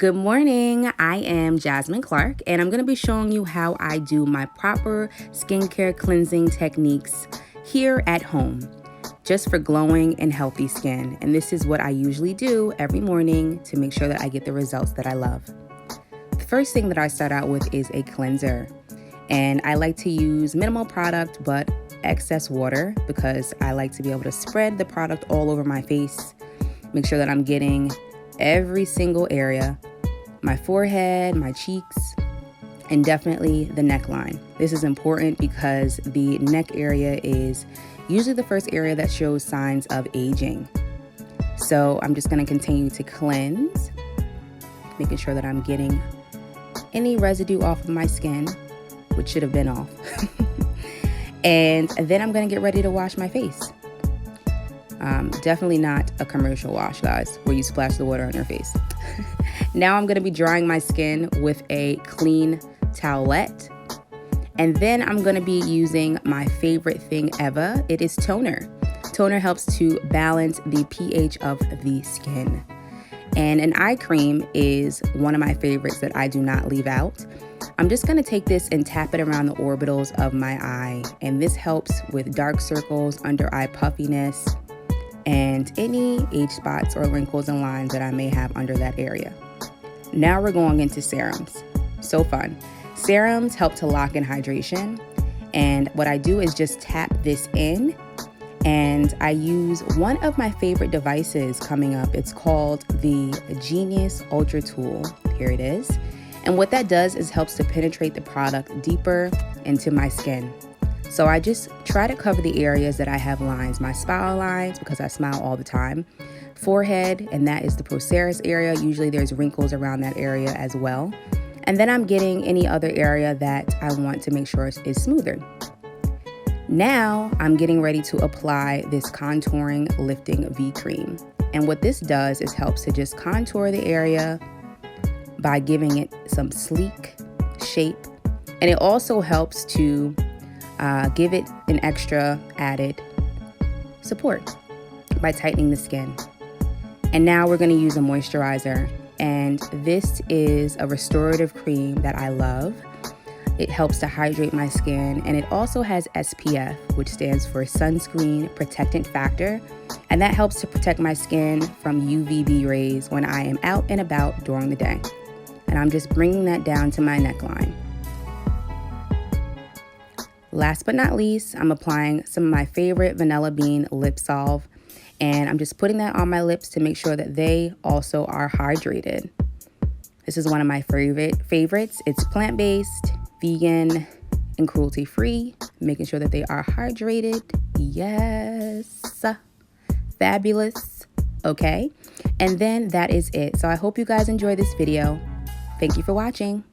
Good morning, I am Jasmine Clark, and I'm going to be showing you how I do my proper skincare cleansing techniques here at home, just for glowing and healthy skin. And this is what I usually do every morning to make sure that I get the results that I love. The first thing that I start out with is a cleanser, and I like to use minimal product but excess water because I like to be able to spread the product all over my face, make sure that I'm getting every single area, my forehead, my cheeks, and definitely the neckline. This is important because the neck area is usually the first area that shows signs of aging. So I'm just going to continue to cleanse, making sure that I'm getting any residue off of my skin, which should have been off. And then I'm going to get ready to wash my face. Definitely not a commercial wash, guys, where you splash the water on your face. Now I'm going to be drying my skin with a clean towelette. And then I'm going to be using my favorite thing ever. It is toner. Toner helps to balance the pH of the skin. And an eye cream is one of my favorites that I do not leave out. I'm just going to take this and tap it around the orbitals of my eye. And this helps with dark circles, under eye puffiness, and any age spots or wrinkles and lines that I may have under that area. Now we're going into serums. So fun. Serums help to lock in hydration, and what I do is just tap this in, and I use one of my favorite devices coming up. It's called the Genius Ultra Tool. Here it is. And what that does is helps to penetrate the product deeper into my skin. So I just try to cover the areas that I have lines, my smile lines, because I smile all the time, forehead, and that is the procerus area. Usually there's wrinkles around that area as well. And then I'm getting any other area that I want to make sure is smoother. Now I'm getting ready to apply this contouring lifting V cream. And what this does is helps to just contour the area by giving it some sleek shape. And it also helps to give it an extra added support by tightening the skin. And now we're going to use a moisturizer, and this is a restorative cream that I love. It helps to hydrate my skin, and it also has SPF, which stands for sunscreen protectant factor, and that helps to protect my skin from UVB rays when I am out and about during the day. And I'm just bringing that down to my neckline. Last but not least, I'm applying some of my favorite Vanilla Bean Lip Salve, and I'm just putting that on my lips to make sure that they also are hydrated. This is one of my favorites. It's plant-based, vegan, and cruelty-free, making sure that they are hydrated. Yes, fabulous. Okay, and then that is it. So I hope you guys enjoy this video. Thank you for watching.